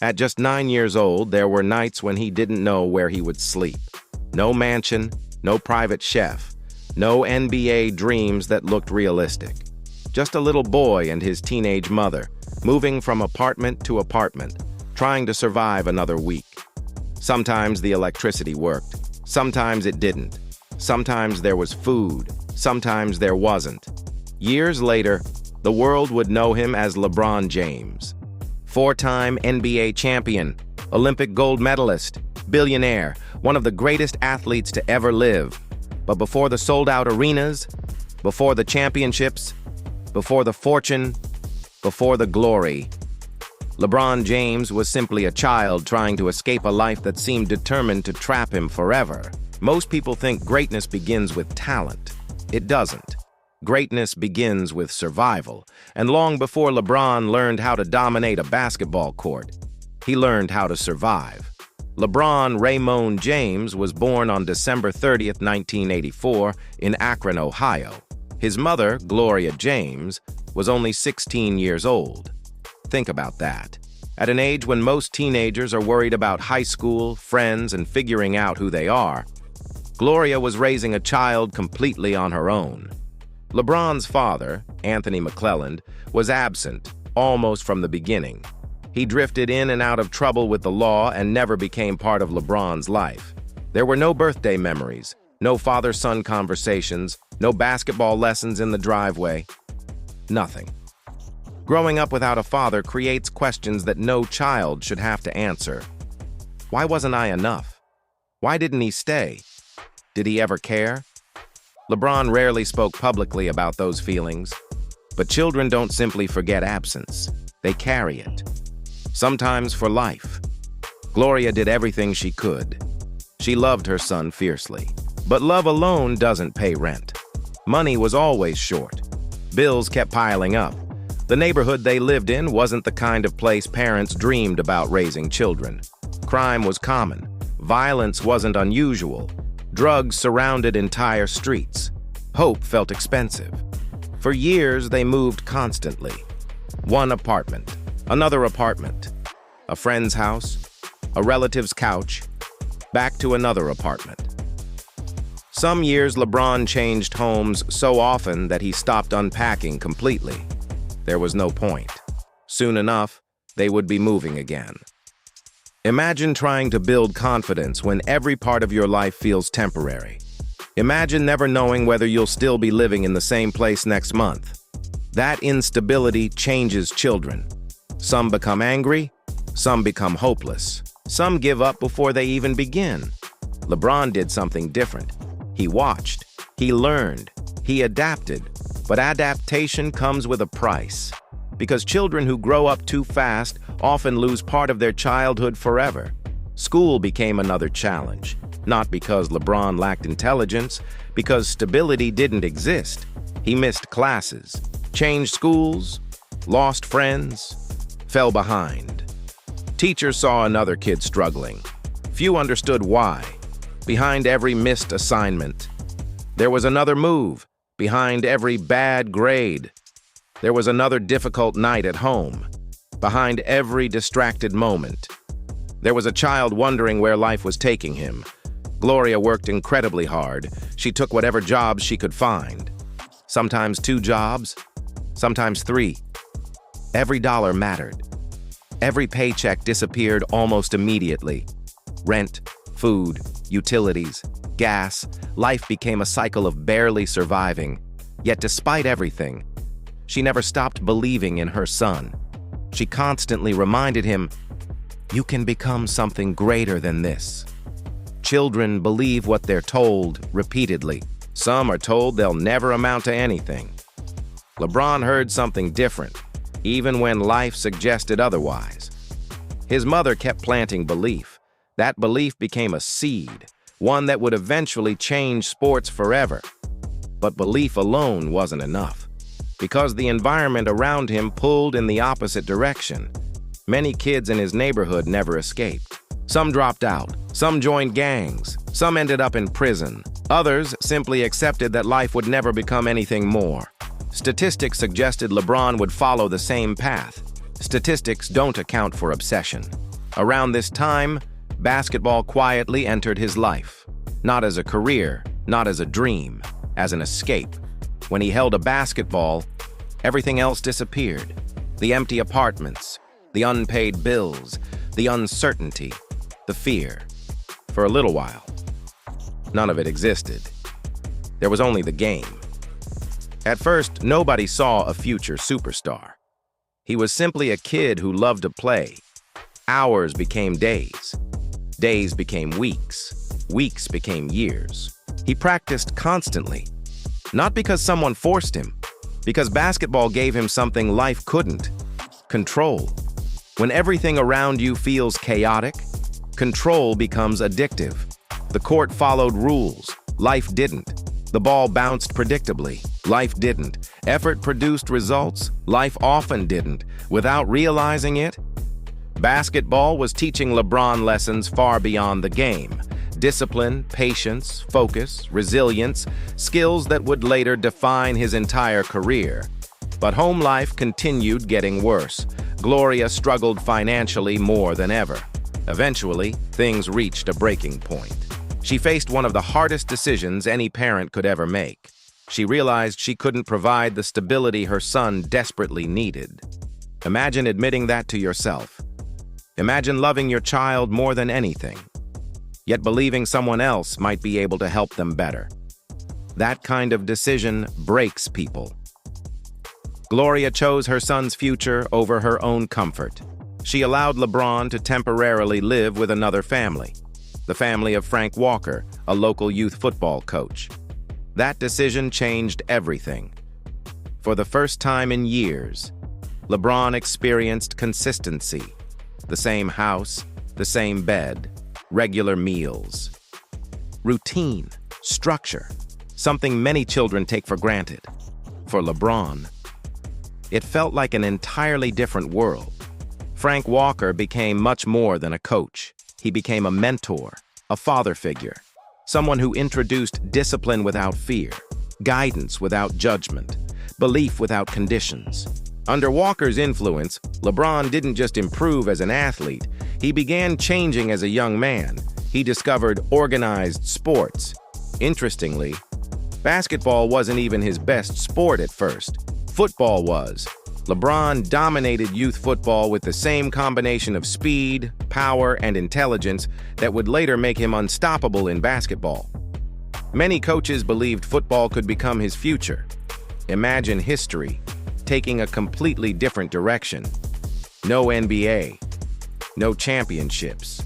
At just 9 years old, there were nights when he didn't know where he would sleep. No mansion, no private chef, no NBA dreams that looked realistic. Just a little boy and his teenage mother, moving from apartment to apartment, trying to survive another week. Sometimes the electricity worked, sometimes it didn't. Sometimes there was food, sometimes there wasn't. Years later, the world would know him as LeBron James. Four-time NBA champion, Olympic gold medalist, billionaire, one of the greatest athletes to ever live. But before the sold-out arenas, before the championships, before the fortune, before the glory, LeBron James was simply a child trying to escape a life that seemed determined to trap him forever. Most people think greatness begins with talent. It doesn't. Greatness begins with survival, and long before LeBron learned how to dominate a basketball court, he learned how to survive. LeBron Raymond James was born on December 30th, 1984, in Akron, Ohio. His mother, Gloria James, was only 16 years old. Think about that. At an age when most teenagers are worried about high school, friends, and figuring out who they are, Gloria was raising a child completely on her own. LeBron's father, Anthony McClelland, was absent almost from the beginning. He drifted in and out of trouble with the law and never became part of LeBron's life. There were no birthday memories, no father-son conversations, no basketball lessons in the driveway. Nothing. Growing up without a father creates questions that no child should have to answer. Why wasn't I enough? Why didn't he stay? Did he ever care? LeBron rarely spoke publicly about those feelings, but children don't simply forget absence. They carry it. Sometimes for life. Gloria did everything she could. She loved her son fiercely. But love alone doesn't pay rent. Money was always short. Bills kept piling up. The neighborhood they lived in wasn't the kind of place parents dreamed about raising children. Crime was common. Violence wasn't unusual. Drugs surrounded entire streets. Hope felt expensive. For years, they moved constantly. One apartment, another apartment, a friend's house, a relative's couch, back to another apartment. Some years, LeBron changed homes so often that he stopped unpacking completely. There was no point. Soon enough, they would be moving again. Imagine trying to build confidence when every part of your life feels temporary. Imagine never knowing whether you'll still be living in the same place next month. That instability changes children. Some become angry, some become hopeless. Some give up before they even begin. LeBron did something different. He watched, he learned, he adapted, but adaptation comes with a price. Because children who grow up too fast often lose part of their childhood forever. School became another challenge, not because LeBron lacked intelligence, because stability didn't exist. He missed classes, changed schools, lost friends, fell behind. Teachers saw another kid struggling. Few understood why. Behind every missed assignment, there was another move. Behind every bad grade, there was another difficult night at home. Behind every distracted moment, there was a child wondering where life was taking him. Gloria worked incredibly hard. She took whatever jobs she could find. Sometimes 2 jobs, sometimes 3. Every dollar mattered. Every paycheck disappeared almost immediately. Rent, food, utilities, gas, life became a cycle of barely surviving. Yet despite everything, she never stopped believing in her son. She constantly reminded him, "You can become something greater than this." Children believe what they're told repeatedly. Some are told they'll never amount to anything. LeBron heard something different, even when life suggested otherwise. His mother kept planting belief. That belief became a seed, one that would eventually change sports forever. But belief alone wasn't enough, because the environment around him pulled in the opposite direction. Many kids in his neighborhood never escaped. Some dropped out, some joined gangs, some ended up in prison. Others simply accepted that life would never become anything more. Statistics suggested LeBron would follow the same path. Statistics don't account for obsession. Around this time, basketball quietly entered his life. Not as a career, not as a dream, as an escape. When he held a basketball, everything else disappeared. The empty apartments, the unpaid bills, the uncertainty, the fear. For a little while, none of it existed. There was only the game. At first, nobody saw a future superstar. He was simply a kid who loved to play. Hours became days. Days became weeks. Weeks became years. He practiced constantly. Not because someone forced him, because basketball gave him something life couldn't: control. When everything around you feels chaotic, control becomes addictive. The court followed rules. Life didn't. The ball bounced predictably. Life didn't. Effort produced results. Life often didn't. Without realizing it, basketball was teaching LeBron lessons far beyond the game. Discipline, patience, focus, resilience, skills that would later define his entire career. But home life continued getting worse. Gloria struggled financially more than ever. Eventually, things reached a breaking point. She faced one of the hardest decisions any parent could ever make. She realized she couldn't provide the stability her son desperately needed. Imagine admitting that to yourself. Imagine loving your child more than anything, yet believing someone else might be able to help them better. That kind of decision breaks people. Gloria chose her son's future over her own comfort. She allowed LeBron to temporarily live with another family, the family of Frank Walker, a local youth football coach. That decision changed everything. For the first time in years, LeBron experienced consistency. The same house, the same bed, regular meals. Routine, structure, something many children take for granted. For LeBron, it felt like an entirely different world. Frank Walker became much more than a coach. He became a mentor, a father figure, someone who introduced discipline without fear, guidance without judgment, belief without conditions. Under Walker's influence, LeBron didn't just improve as an athlete, he began changing as a young man. He discovered organized sports. Interestingly, basketball wasn't even his best sport at first. Football was. LeBron dominated youth football with the same combination of speed, power, and intelligence that would later make him unstoppable in basketball. Many coaches believed football could become his future. Imagine history taking a completely different direction. No NBA, no championships,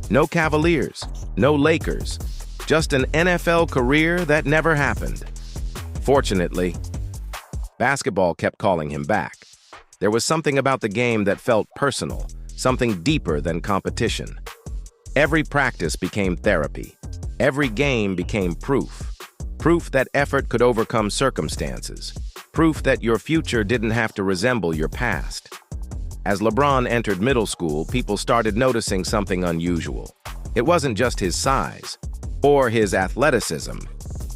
no Cavaliers, no Lakers, just an NFL career that never happened. Fortunately, basketball kept calling him back. There was something about the game that felt personal, something deeper than competition. Every practice became therapy. Every game became proof. Proof that effort could overcome circumstances. Proof that your future didn't have to resemble your past. As LeBron entered middle school, people started noticing something unusual. It wasn't just his size or his athleticism.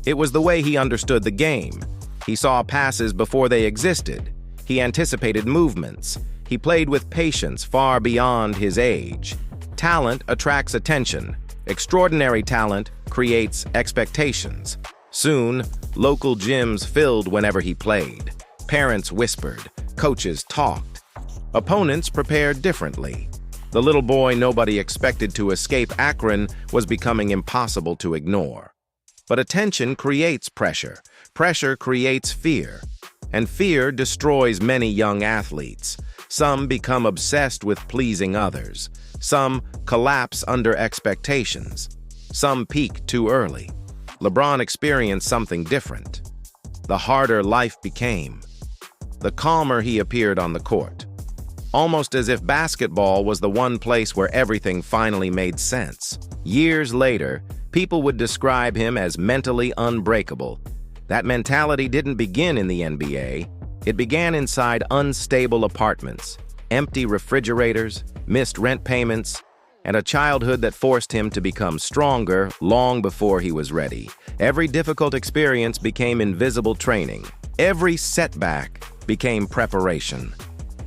It was the way he understood the game. He saw passes before they existed. He anticipated movements. He played with patience far beyond his age. Talent attracts attention. Extraordinary talent creates expectations. Soon, local gyms filled whenever he played. Parents whispered. Coaches talked. Opponents prepared differently. The little boy nobody expected to escape Akron was becoming impossible to ignore. But attention creates pressure. Pressure creates fear. And fear destroys many young athletes. Some become obsessed with pleasing others. Some collapse under expectations. Some peak too early. LeBron experienced something different. The harder life became, the calmer he appeared on the court. Almost as if basketball was the one place where everything finally made sense. Years later, people would describe him as mentally unbreakable. That mentality didn't begin in the NBA. It began inside unstable apartments, empty refrigerators, missed rent payments, and a childhood that forced him to become stronger long before he was ready. Every difficult experience became invisible training. Every setback became preparation.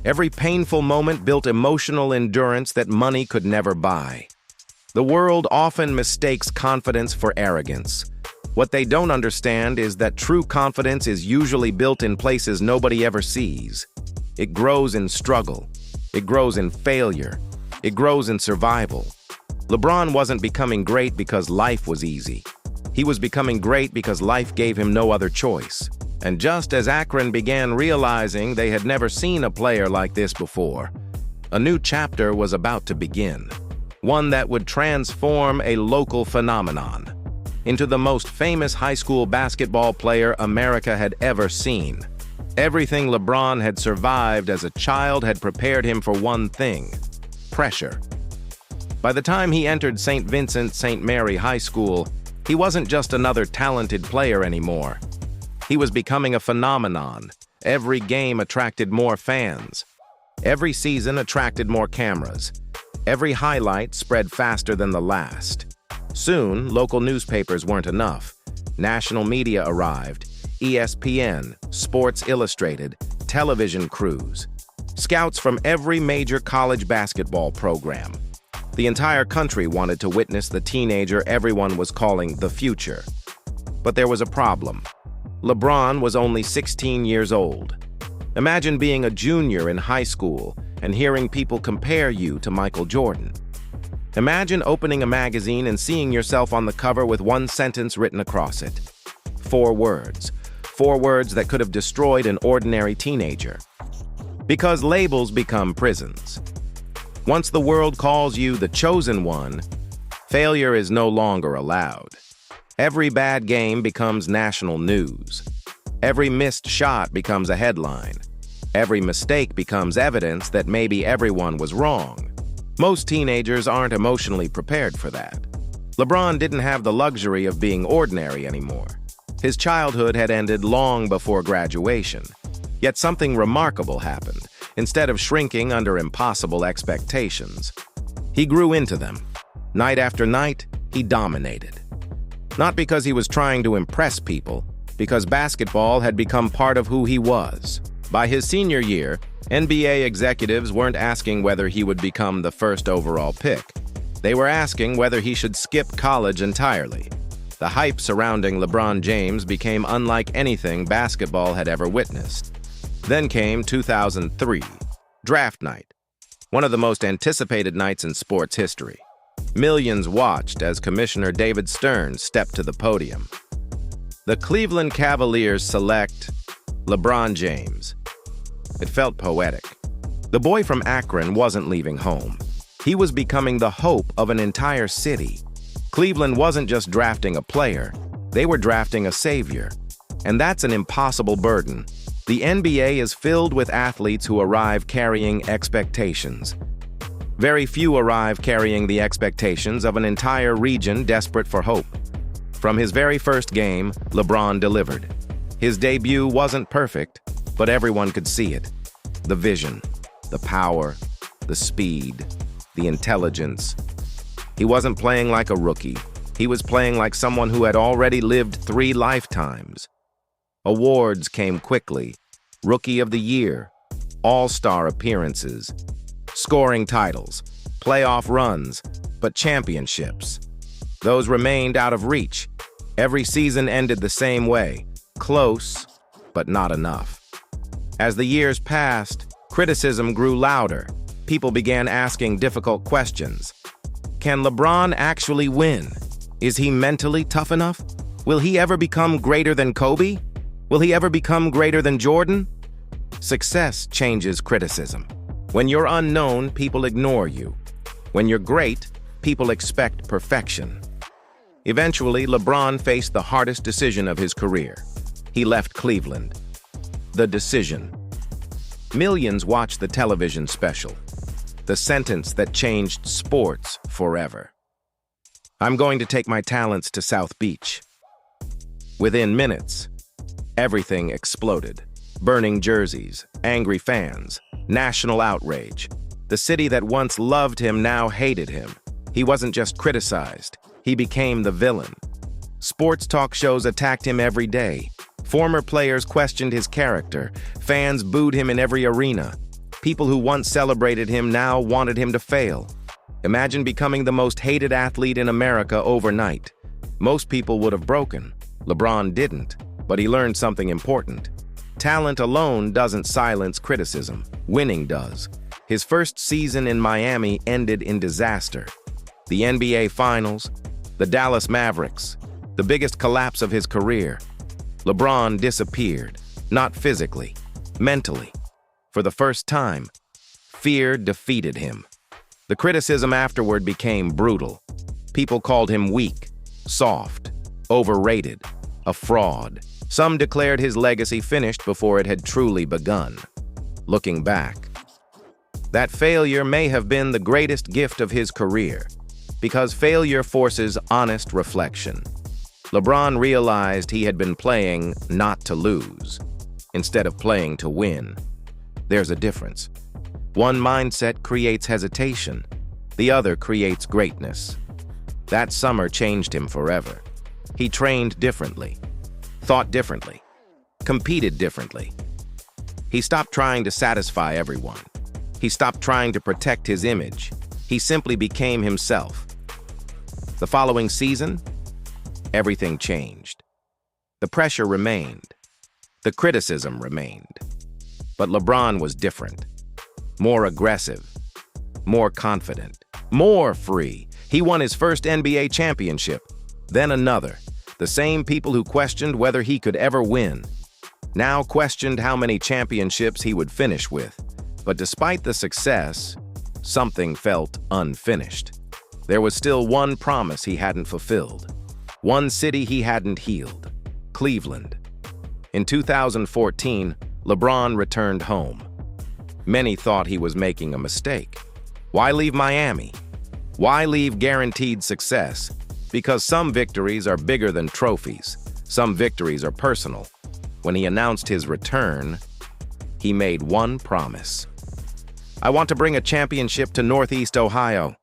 Every painful moment built emotional endurance that money could never buy. The world often mistakes confidence for arrogance. What they don't understand is that true confidence is usually built in places nobody ever sees. It grows in struggle. It grows in failure. It grows in survival. LeBron wasn't becoming great because life was easy. He was becoming great because life gave him no other choice. And just as Akron began realizing they had never seen a player like this before, a new chapter was about to begin. One that would transform a local phenomenon into the most famous high school basketball player America had ever seen. Everything LeBron had survived as a child had prepared him for one thing: pressure. By the time he entered St. Vincent St. Mary High School, he wasn't just another talented player anymore. He was becoming a phenomenon. Every game attracted more fans. Every season attracted more cameras. Every highlight spread faster than the last. Soon, local newspapers weren't enough. National media arrived: ESPN, Sports Illustrated, television crews, scouts from every major college basketball program. The entire country wanted to witness the teenager everyone was calling the future. But there was a problem. LeBron was only 16 years old. Imagine being a junior in high school and hearing people compare you to Michael Jordan. Imagine opening a magazine and seeing yourself on the cover with one sentence written across it. 4 words. 4 words that could have destroyed an ordinary teenager. Because labels become prisons. Once the world calls you the chosen one, failure is no longer allowed. Every bad game becomes national news. Every missed shot becomes a headline. Every mistake becomes evidence that maybe everyone was wrong. Most teenagers aren't emotionally prepared for that. LeBron didn't have the luxury of being ordinary anymore. His childhood had ended long before graduation. Yet something remarkable happened. Instead of shrinking under impossible expectations, he grew into them. Night after night, he dominated. Not because he was trying to impress people, because basketball had become part of who he was. By his senior year, NBA executives weren't asking whether he would become the first overall pick. They were asking whether he should skip college entirely. The hype surrounding LeBron James became unlike anything basketball had ever witnessed. Then came 2003, Draft Night, one of the most anticipated nights in sports history. Millions watched as Commissioner David Stern stepped to the podium. The Cleveland Cavaliers select LeBron James. It felt poetic. The boy from Akron wasn't leaving home. He was becoming the hope of an entire city. Cleveland wasn't just drafting a player, they were drafting a savior. And that's an impossible burden. The NBA is filled with athletes who arrive carrying expectations. Very few arrive carrying the expectations of an entire region desperate for hope. From his very first game, LeBron delivered. His debut wasn't perfect, but everyone could see it. The vision, the power, the speed, the intelligence. He wasn't playing like a rookie. He was playing like someone who had already lived 3 lifetimes. Awards came quickly. Rookie of the Year, All-Star appearances, scoring titles, playoff runs, but championships. Those remained out of reach. Every season ended the same way, close, but not enough. As the years passed, criticism grew louder. People began asking difficult questions. Can LeBron actually win? Is he mentally tough enough? Will he ever become greater than Kobe? Will he ever become greater than Jordan? Success changes criticism. When you're unknown, people ignore you. When you're great, people expect perfection. Eventually, LeBron faced the hardest decision of his career. He left Cleveland. The decision. Millions watched the television special. The sentence that changed sports forever. I'm going to take my talents to South Beach. Within minutes, everything exploded. Burning jerseys, angry fans, national outrage. The city that once loved him now hated him. He wasn't just criticized, he became the villain. Sports talk shows attacked him every day. Former players questioned his character. Fans booed him in every arena. People who once celebrated him now wanted him to fail. Imagine becoming the most hated athlete in America overnight. Most people would have broken. LeBron didn't, but he learned something important. Talent alone doesn't silence criticism. Winning does. His first season in Miami ended in disaster. The NBA Finals, the Dallas Mavericks, the biggest collapse of his career. LeBron disappeared, not physically, mentally. For the first time, fear defeated him. The criticism afterward became brutal. People called him weak, soft, overrated, a fraud. Some declared his legacy finished before it had truly begun. Looking back, that failure may have been the greatest gift of his career, because failure forces honest reflection. LeBron realized he had been playing not to lose, instead of playing to win. There's a difference. One mindset creates hesitation, the other creates greatness. That summer changed him forever. He trained differently, thought differently, competed differently. He stopped trying to satisfy everyone. He stopped trying to protect his image. He simply became himself. The following season, everything changed. The pressure remained. The criticism remained. But LeBron was different. More aggressive. More confident. More free. He won his first NBA championship. Then another. The same people who questioned whether he could ever win now questioned how many championships he would finish with. But despite the success, something felt unfinished. There was still one promise he hadn't fulfilled. One city he hadn't healed. Cleveland. In 2014, LeBron returned home. Many thought he was making a mistake. Why leave Miami? Why leave guaranteed success? Because some victories are bigger than trophies. Some victories are personal. When he announced his return, he made one promise. I want to bring a championship to Northeast Ohio.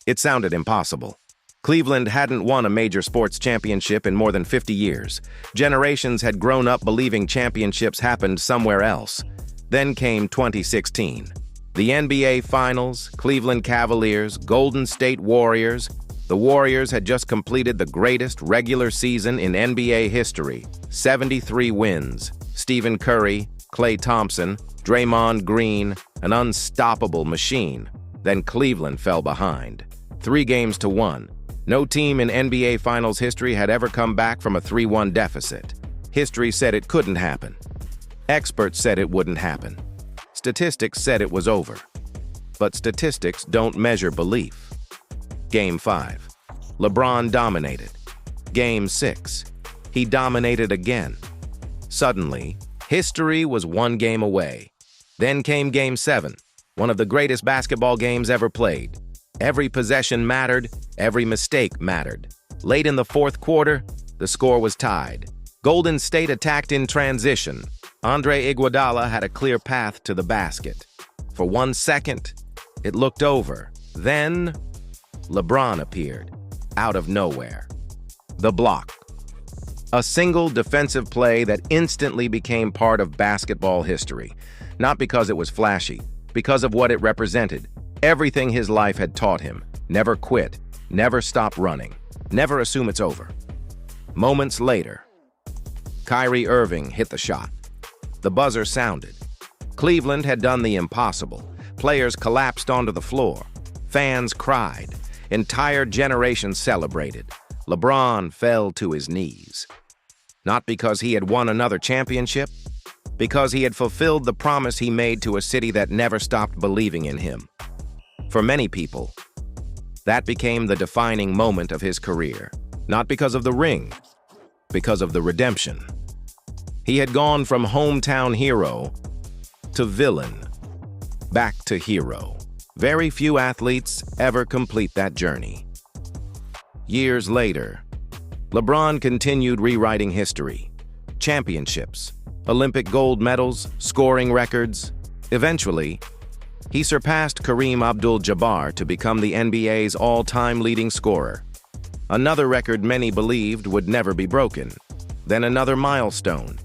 It sounded impossible. Cleveland hadn't won a major sports championship in more than 50 years. Generations had grown up believing championships happened somewhere else. Then came 2016. The NBA Finals, Cleveland Cavaliers, Golden State Warriors. The Warriors had just completed the greatest regular season in NBA history. 73 wins. Stephen Curry, Klay Thompson, Draymond Green, an unstoppable machine. Then Cleveland fell behind. 3-1. No team in NBA Finals history had ever come back from a 3-1 deficit. History said it couldn't happen. Experts said it wouldn't happen. Statistics said it was over. But statistics don't measure belief. Game 5. LeBron dominated. Game 6. He dominated again. Suddenly, history was one game away. Then came Game 7, one of the greatest basketball games ever played. Every possession mattered, every mistake mattered. Late in the fourth quarter, the score was tied. Golden State attacked in transition. Andre Iguodala had a clear path to the basket. For 1 second, it looked over. Then, LeBron appeared, out of nowhere. The block. A single defensive play that instantly became part of basketball history. Not because it was flashy, because of what it represented. Everything his life had taught him. Never quit, never stop running, never assume it's over. Moments later, Kyrie Irving hit the shot. The buzzer sounded. Cleveland had done the impossible. Players collapsed onto the floor. Fans cried. Entire generations celebrated. LeBron fell to his knees. Not because he had won another championship, because he had fulfilled the promise he made to a city that never stopped believing in him. For many people, that became the defining moment of his career. Not because of the ring, because of the redemption. He had gone from hometown hero to villain, back to hero. Very few athletes ever complete that journey. Years later, LeBron continued rewriting history. Championships, Olympic gold medals, scoring records. Eventually, he surpassed Kareem Abdul-Jabbar to become the NBA's all-time leading scorer. Another record many believed would never be broken. Then another milestone.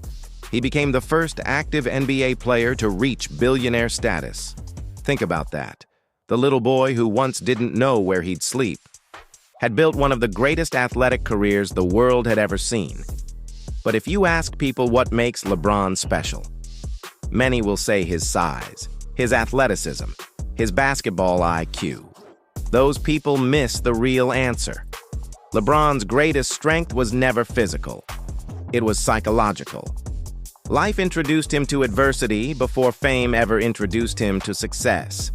He became the first active NBA player to reach billionaire status. Think about that. The little boy who once didn't know where he'd sleep had built one of the greatest athletic careers the world had ever seen. But if you ask people what makes LeBron special, many will say his size, his athleticism, his basketball IQ. Those people miss the real answer. LeBron's greatest strength was never physical. It was psychological. Life introduced him to adversity before fame ever introduced him to success.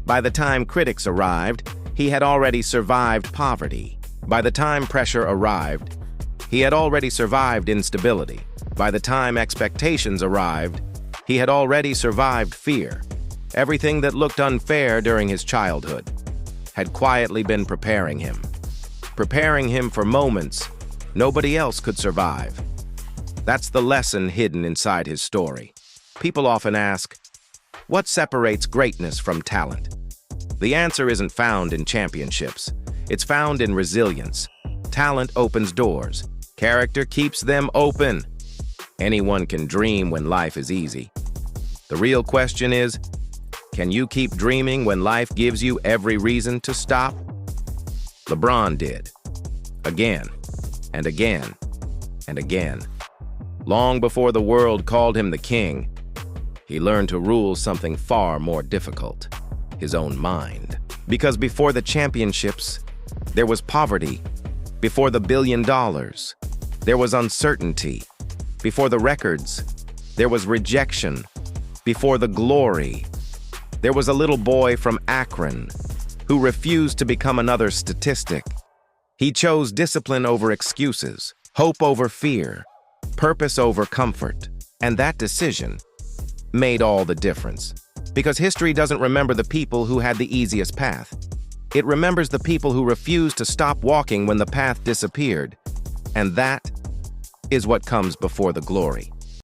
By the time critics arrived, he had already survived poverty. By the time pressure arrived, he had already survived instability. By the time expectations arrived, he had already survived fear. Everything that looked unfair during his childhood had quietly been preparing him for moments nobody else could survive. That's the lesson hidden inside his story. People often ask, what separates greatness from talent? The answer isn't found in championships. It's found in resilience. Talent opens doors. Character keeps them open. Anyone can dream when life is easy. The real question is, can you keep dreaming when life gives you every reason to stop? LeBron did. Again, and again, and again. Long before the world called him the king, he learned to rule something far more difficult, his own mind. Because before the championships, there was poverty. Before the $1 billion, there was uncertainty. Before the records, there was rejection. Before the glory, there was a little boy from Akron who refused to become another statistic. He chose discipline over excuses, hope over fear, purpose over comfort, and that decision made all the difference. Because history doesn't remember the people who had the easiest path. It remembers the people who refused to stop walking when the path disappeared. And that is what comes before the glory.